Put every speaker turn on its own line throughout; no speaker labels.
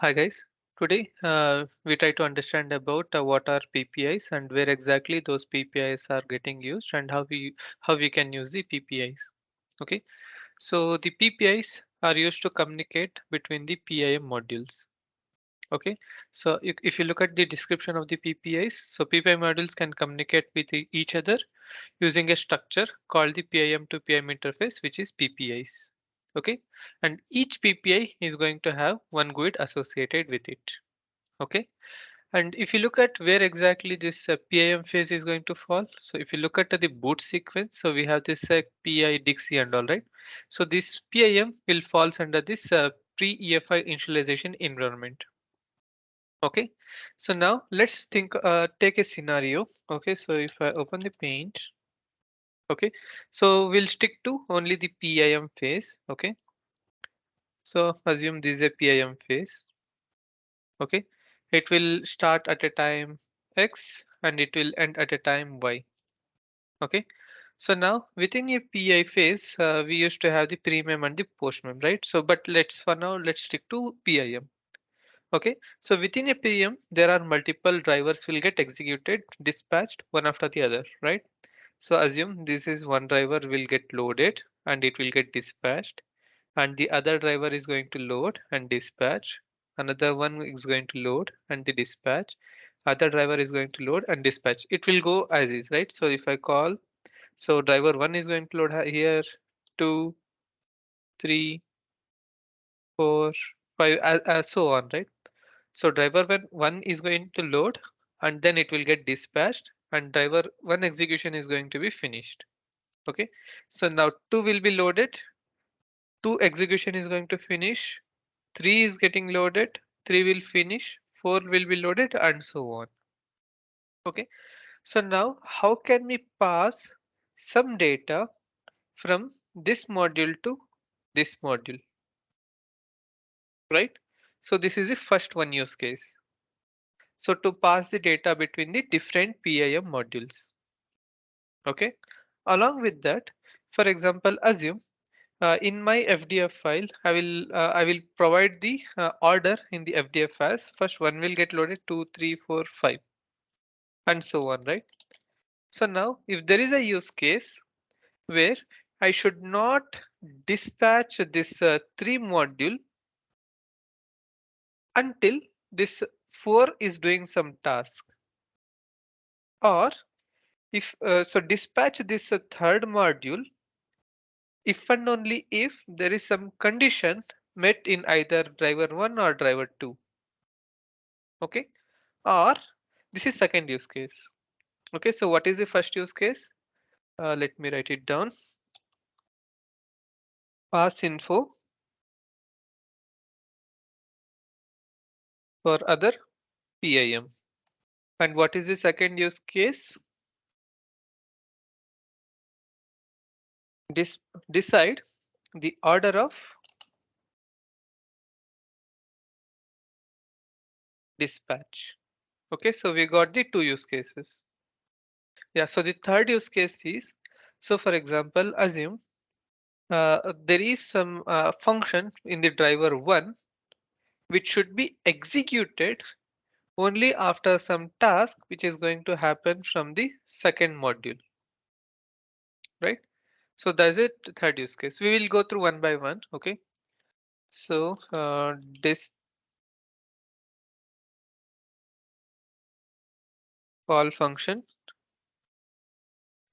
Hi guys. Today we try to understand about what are PPIs and where exactly those PPIs are getting used and how we can use the PPIs. Okay. So the PPIs are used to communicate between the PIM modules. Okay. So if you look at the description of the PPIs, so PPI modules can communicate with each other using a structure called the PIM to PIM interface, which is PPIs. Okay. And each PPI is going to have one GUID associated with it. Okay. And if you look at where exactly this PIM phase is going to fall, so if you look at the boot sequence, so we have this PI Dixie and all right. So this PIM will falls under this pre-EFI initialization environment. Okay. So now let's take a scenario. Okay. So if I open the paint, okay. So we'll stick to only the PIM phase. Okay. So assume this is a PIM phase. Okay. It will start at a time X and it will end at a time Y. Okay. So now within a PI phase, we used to have the pre-mem and the post-mem, right? So, but for now, let's stick to PIM. Okay. So within a PIM, there are multiple drivers will get executed, dispatched one after the other, right? So assume this is one driver will get loaded and it will get dispatched, and the other driver is going to load and dispatch. Another one is going to load and the dispatch. Other driver is going to load and dispatch. It will go as is, right? So if I call, so driver one is going to load here, two, three, four, five, as so on, right? So driver one is going to load and then it will get dispatched and driver one execution is going to be finished. Okay. So now two will be loaded, two execution is going to finish, 3 is getting loaded, 3 will finish, 4 will be loaded, and so on. Okay, so now how can we pass some data from this module to this module, right? So this is the first one use case. So to pass the data between the different PIM modules. Okay, along with that, for example, assume in my FDF file, I will provide the order in the FDF as first one will get loaded, 2, 3, 4, 5, and so on, right? So now if there is a use case where I should not dispatch this 3 module until this 4 is doing some task, or if so dispatch this third module if and only if there is some condition met in either driver 1 or driver 2. Okay, or this is second use case. Okay, so what is the first use case? Let me write it down. Pass info for other PIM. And what is the second use case? Dis Decide the order of dispatch. Okay, so we got the two use cases. Yeah, so the third use case is, so for example, assume there is some function in the driver 1 which should be executed only after some task which is going to happen from the second module, right? So that's it, third use case. We will go through one by one. Okay, so this call function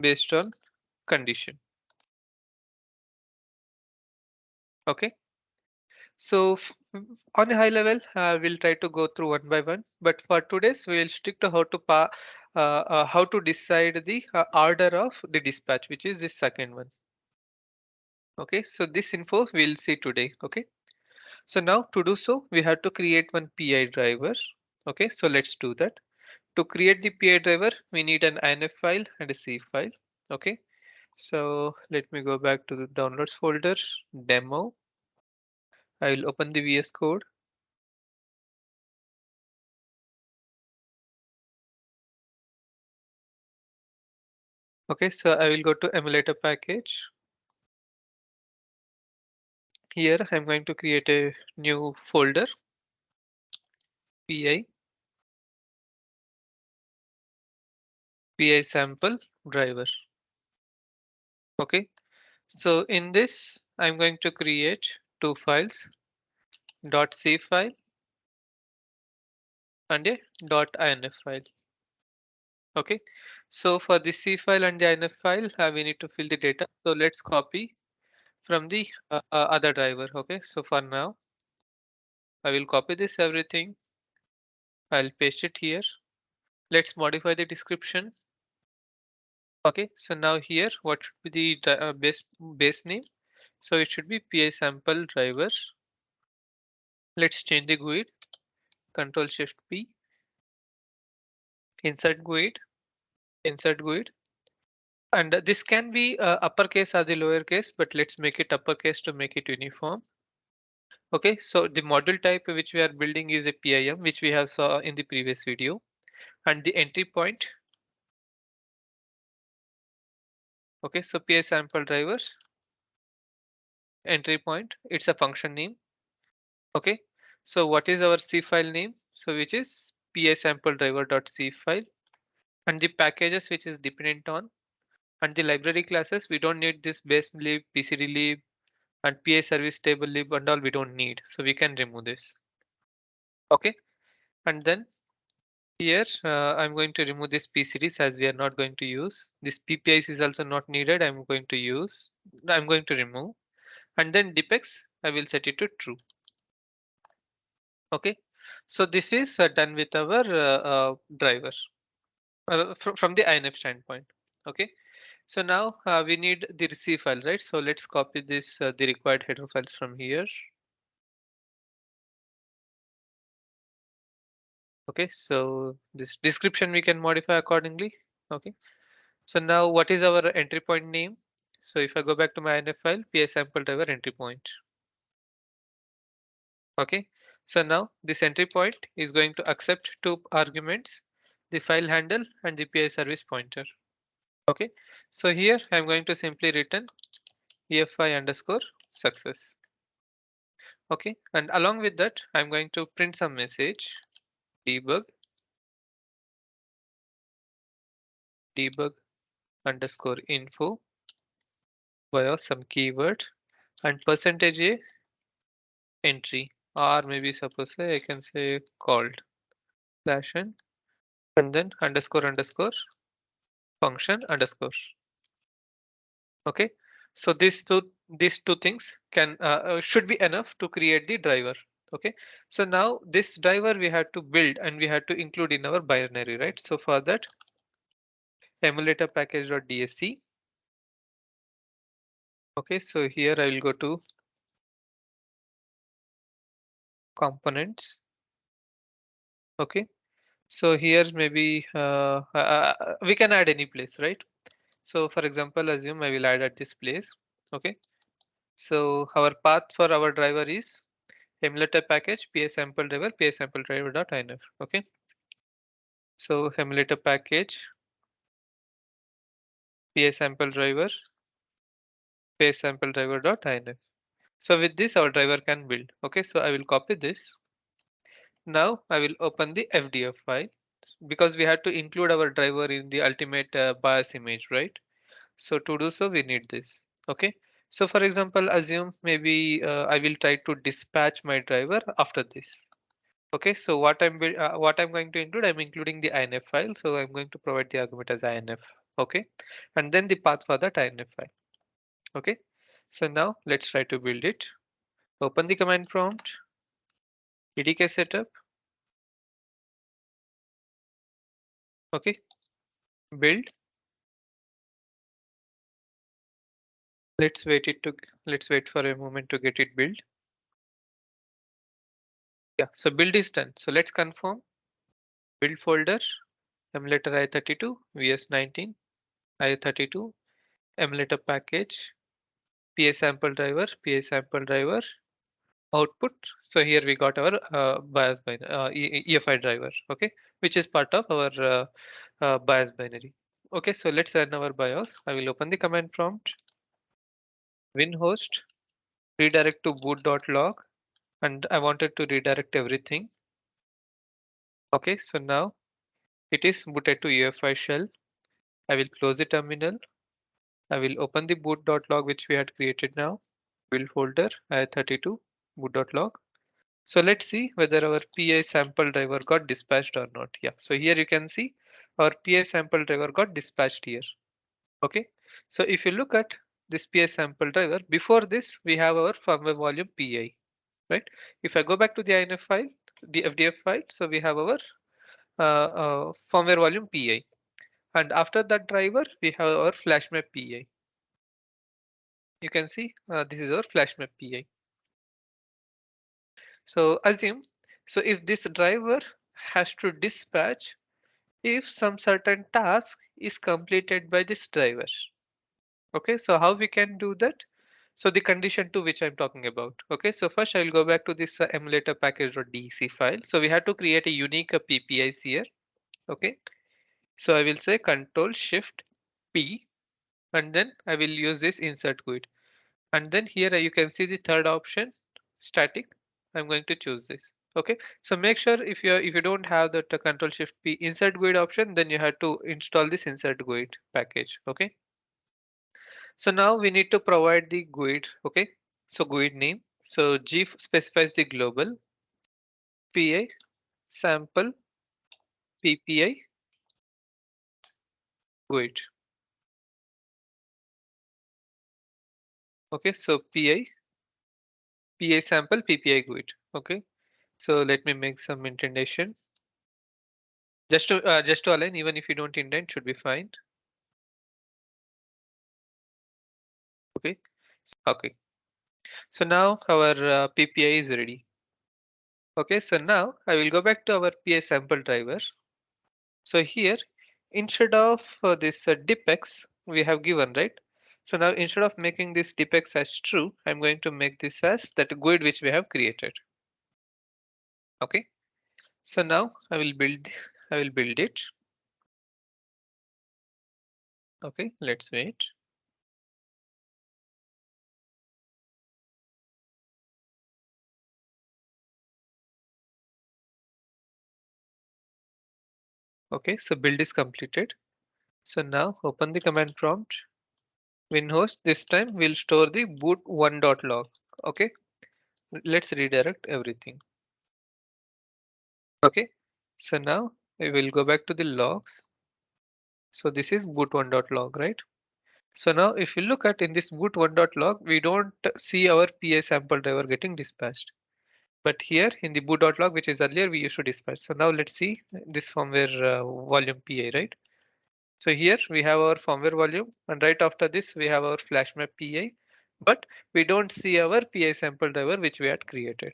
based on condition. Okay, so on a high level, we'll try to go through one by one. But for today's, we will stick to how to decide the order of the dispatch, which is the second one. Okay, so this info we'll see today. Okay, so now to do so, we have to create one PI driver. Okay, so let's do that. To create the PI driver, we need an INF file and a C file. Okay, so let me go back to the downloads folder, demo. I will open the VS Code. Okay, so I will go to emulator package. Here I'm going to create a new folder. PI sample driver. Okay, so in this, I'm going to create two files, .c file and a .inf file. Okay, so for the C file and the INF file, we need to fill the data. So let's copy from the other driver. Okay, so for now, I will copy this everything. I'll paste it here. Let's modify the description. Okay, so now here, what should be the base name? So it should be PI sample driver. Let's change the GUID. Control Shift P. Insert GUID. Insert GUID. And this can be uppercase or the lowercase, but let's make it uppercase to make it uniform. Okay, so the module type which we are building is a PIM, which we have saw in the previous video, and the entry point. Okay, so PI sample driver entry point. It's a function name. Okay, so what is our C file name? So which is PI sample driver.c file, and the packages which is dependent on, and the library classes we don't need this base lib, PCD lib, and PI service table lib and all we don't need, so we can remove this. Okay, and then here, I'm going to remove this PCDs as we are not going to use. This PPIs is also not needed. I'm going to remove. And then Depex, I will set it to true. Okay. So this is done with our driver from the INF standpoint. Okay. So now we need the receive file, right? So let's copy this, the required header files from here. Okay. So this description we can modify accordingly. Okay. So now what is our entry point name? So if I go back to my INF file, PI sample driver entry point. Okay. So now this entry point is going to accept two arguments, the file handle and the PI service pointer. Okay. So here I'm going to simply return EFI underscore success. Okay. And along with that, I'm going to print some message, debug underscore info via some keyword and percentage a entry, or maybe suppose I can say called slash n and then underscore underscore function underscore. Okay, so these two things can should be enough to create the driver. Okay, so now this driver we had to build and we had to include in our binary, right? So for that, emulator package.dsc. Okay, so here I will go to components. Okay, so here maybe we can add any place, right? So for example, assume I will add at this place. Okay, so our path for our driver is emulator package PA sample driver PA sample driver.inf. Okay, so emulator package PA sample driver PA sample driver.inf. So with this our driver can build. Okay, so I will copy this. Now I will open the FDF file because we had to include our driver in the ultimate bias image, right? So to do so, we need this. Okay. So for example, assume maybe I will try to dispatch my driver after this. Okay. So what I'm going to include, I'm including the INF file. So I'm going to provide the argument as INF. Okay. And then the path for that INF file. Okay. So now let's try to build it. Open the command prompt, EDK setup. Okay. Build. Let's wait for a moment to get it built. Yeah. So build is done. So let's confirm build folder. Emulator i32, VS19, i32, emulator package, PA sample driver, PA sample driver, output. So here we got our bias binary, EFI driver, okay, which is part of our bias binary. Okay, so let's run our BIOS. I will open the command prompt, winhost, redirect to boot.log, and I wanted to redirect everything. Okay, so now it is booted to UEFI shell. I will close the terminal. I will open the boot.log which we had created now. Build folder I32 boot.log. So let's see whether our PI sample driver got dispatched or not. Yeah, so here you can see our PI sample driver got dispatched here. Okay, so if you look at this PI sample driver, before this we have our firmware volume PI, right? If I go back to the INF file, the FDF file, so we have our firmware volume PI, and after that driver we have our flash map PI. You can see this is our flash map PI. So assume, so if this driver has to dispatch if some certain task is completed by this driver. Okay, so how we can do that? So the condition to which I'm talking about. Okay, so first I will go back to this emulator package.dec file. So we have to create a unique PPIs here. Okay, so I will say Control Shift P, and then I will use this insert GUID. And then here you can see the third option, static. I'm going to choose this. Okay, so make sure if you don't have that Control Shift P insert GUID option, then you have to install this insert GUID package. Okay, so now we need to provide the GUID. Okay, so GUID name. So G specifies the global PA sample PPI GUID. Okay, so PA sample PPI GUID. Okay, so let me make some indentation. Just to align, even if you don't indent, should be fine. Okay. Okay. So now our PPI is ready. Okay. So now I will go back to our PI sample driver. So here, instead of this Depex we have given, right? So now instead of making this Depex as true, I'm going to make this as that GUID which we have created. Okay. So now I will build it. Okay. Let's wait. Okay. So build is completed. So now open the command prompt. WinHost, this time we'll store the boot1.log. Okay, let's redirect everything. Okay, so now we will go back to the logs. So this is boot1.log, right? So now if you look at in this boot1.log, we don't see our PA sample driver getting dispatched. But here in the boot.log, which is earlier, we used to dispatch. So now let's see this firmware volume PA, right? So here we have our firmware volume, and right after this we have our flash map PI, but we don't see our PI sample driver which we had created.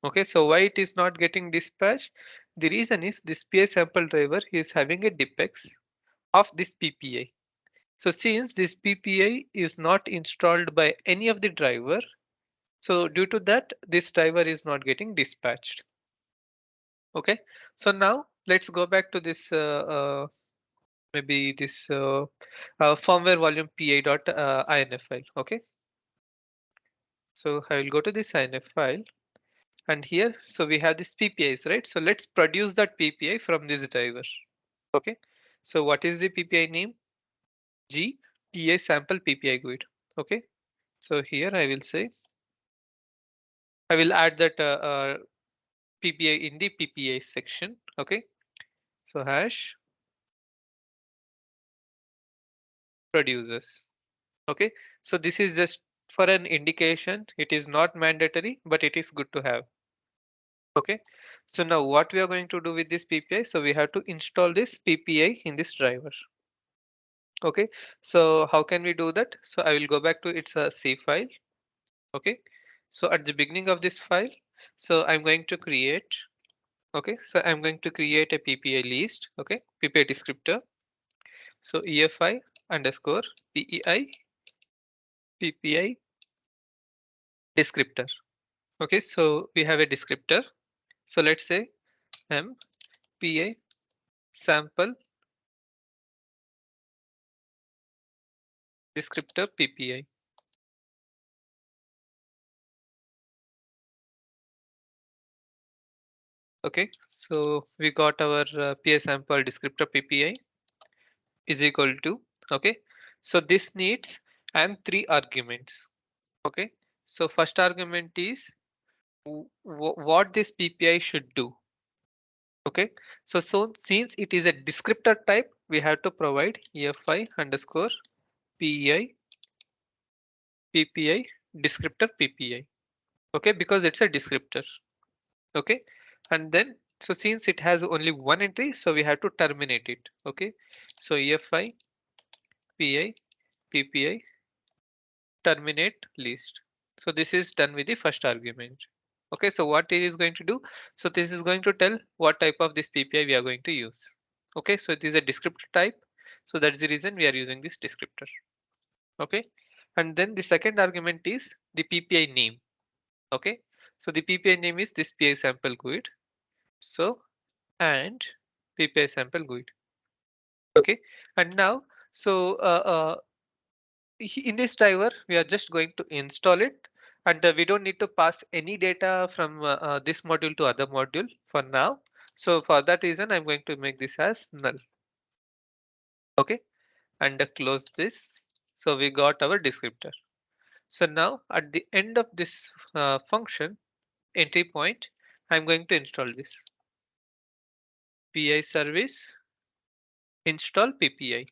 Okay, so why it is not getting dispatched? The reason is this PI sample driver is having a Depex of this PPI. So since this PPI is not installed by any of the driver, so due to that, this driver is not getting dispatched. Okay, so now let's go back to this maybe this firmware volume PA.inf file. Okay, so I will go to this inf file, and here so we have this PPIs, right? So let's produce that PPI from this driver. Okay, so what is the PPI name? G PA sample PPI GUID. Okay, so here I will say I will add that PPI in the PPI section. Okay, so hash produces. Okay, so this is just for an indication. It is not mandatory, but it is good to have. Okay, so now what we are going to do with this PPI? So we have to install this PPI in this driver. Okay, so how can we do that? So I will go back to its C file. Okay, so at the beginning of this file, so I'm going to create. Okay, so I'm going to create a PPI list. Okay, PPI descriptor. So EFI underscore PEI PPI descriptor. Okay, so we have a descriptor. So let's say MPI sample descriptor PPI. Okay, so we got our PI sample descriptor PPI is equal to, okay, so this needs and three arguments. Okay, so first argument is what this PPI should do. Okay, so since it is a descriptor type, we have to provide EFI underscore PEI PPI descriptor PPI. Okay, because it's a descriptor. Okay, and then so since it has only one entry, so we have to terminate it. Okay, so EFI PI PPI terminate list. So this is done with the first argument. Okay, so what it is going to do? So this is going to tell what type of this PPI we are going to use. Okay, so it is a descriptor type. So that's the reason we are using this descriptor. Okay, and then the second argument is the PPI name. Okay, so the PPI name is this PI sample GUID. So and PPI sample GUID. Okay, and now so in this driver we are just going to install it, and we don't need to pass any data from this module to other module for now. So for that reason I'm going to make this as null. Okay, and close this. So we got our descriptor. So now at the end of this function entry point, I'm going to install this PI service install PPI.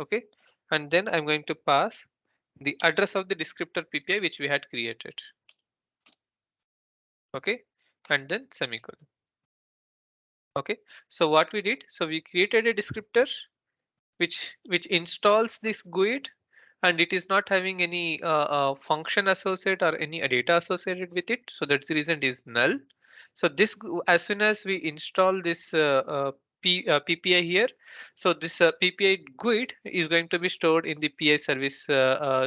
Okay, and then I'm going to pass the address of the descriptor PPI which we had created. Okay, and then semicolon. Okay, so what we did, so we created a descriptor which installs this GUID, and it is not having any function associated or any data associated with it, so that's the reason it is null. So this as soon as we install this PPI here, so this PPI GUID is going to be stored in the PI service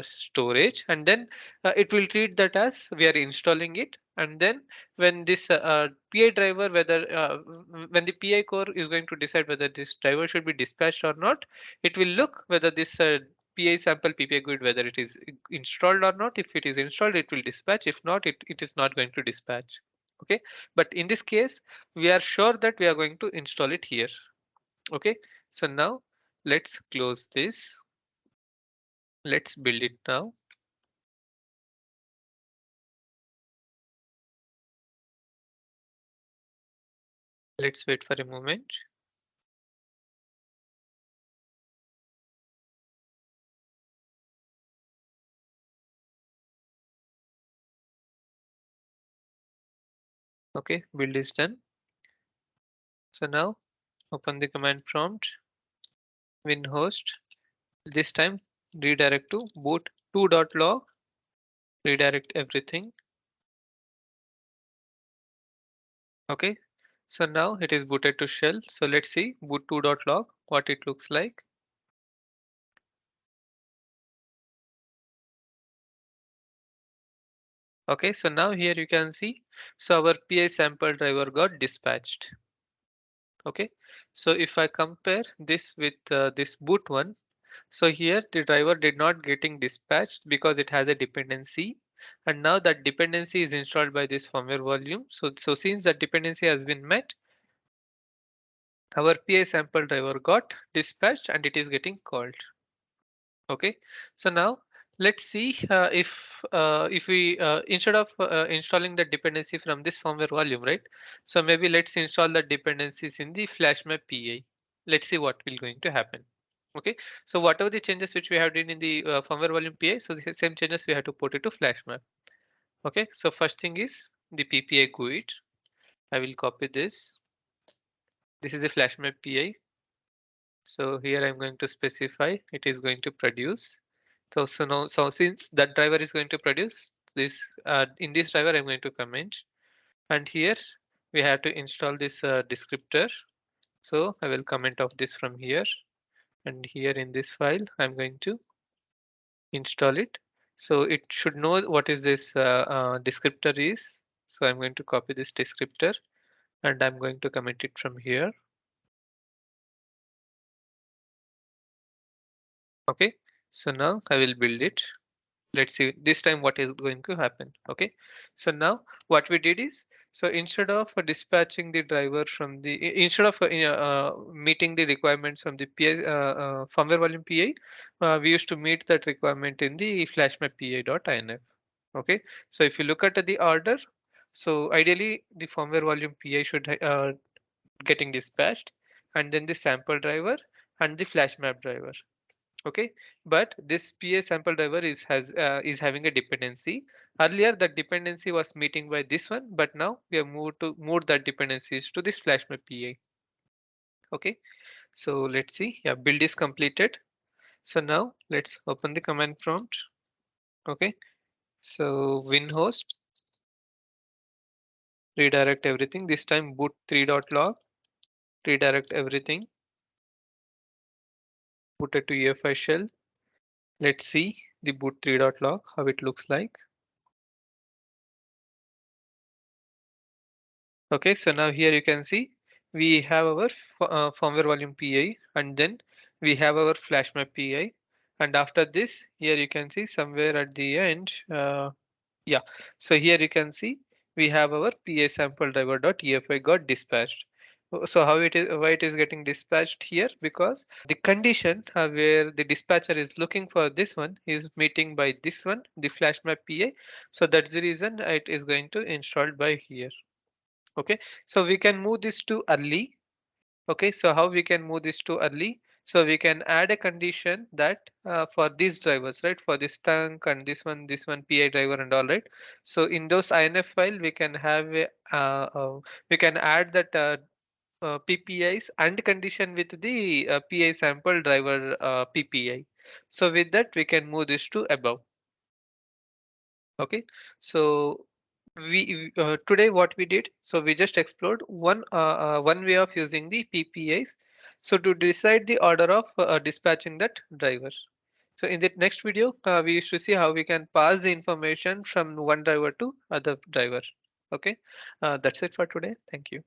storage, and then it will treat that as we are installing it, and then when this PI driver, whether when the PI core is going to decide whether this driver should be dispatched or not, it will look whether this PI sample PPI GUID, whether it is installed or not. If it is installed, it will dispatch. If not, it is not going to dispatch. Okay, but in this case, we are sure that we are going to install it here. Okay, so now let's close this. Let's build it now. Let's wait for a moment. Okay, build is done. So now open the command prompt, winhost. This time redirect to boot2.log, redirect everything. Okay, so now it is booted to shell. So let's see boot2.log, what it looks like. Okay, so now here you can see, so our PI sample driver got dispatched. Okay, so if I compare this with this boot one, so here the driver did not getting dispatched because it has a dependency, and now that dependency is installed by this firmware volume. So since that dependency has been met, our PI sample driver got dispatched and it is getting called. Okay, so now let's see if we instead of installing the dependency from this firmware volume, right? So maybe let's install the dependencies in the flash map PA. Let's see what will going to happen. Okay, so whatever the changes which we have done in the firmware volume PA, so the same changes we have to put it to flash map. Okay, so first thing is the PPI GUID. I will copy this. This is the flash map PA. So here I'm going to specify it is going to produce. So now, so since that driver is going to produce this, in this driver I'm going to comment, and here we have to install this descriptor. So I will comment of this from here, and here in this file I'm going to install it. So it should know what is this descriptor is. So I'm going to copy this descriptor and I'm going to comment it from here. Okay, so now I will build it. Let's see this time what is going to happen. Okay, so now what we did is, So instead of dispatching the driver from the instead of meeting the requirements from the PI, firmware volume PI, we used to meet that requirement in the flashmap PI.inf. Okay, so if you look at the order, so ideally the firmware volume PI should getting dispatched, and then the sample driver and the flash map driver. Okay, but this PA sample driver is having a dependency. Earlier that dependency was meeting by this one, but now we have moved that dependencies to this flash map PA. Okay, so let's see. Yeah, build is completed. So now let's open the command prompt. Okay, so winhost redirect everything. This time boot 3.log redirect everything, boot it to EFI shell. Let's see the boot 3.log, how it looks like. Okay, so now here you can see we have our firmware volume PI, and then we have our flash map PI. And after this, here you can see somewhere at the end, yeah. So here you can see we have our PA sample driver.efi got dispatched. So how it is, why it is getting dispatched here? Because the condition where the dispatcher is looking for this one is meeting by this one, the flash map PA. So that's the reason it is going to installed by here. Okay, so we can move this to early. Okay, so how we can move this to early? So we can add a condition that for these drivers, right? For this tank and this one PI driver and all, right? So in those INF file, we can have a, we can add that PPIs and condition with the PI sample driver PPI. So with that, we can move this to above. Okay, so today what we did, so we just explored one way of using the PPIs. So to decide the order of dispatching that driver. So in the next video, we used to see how we can pass the information from one driver to other driver. Okay, that's it for today. Thank you.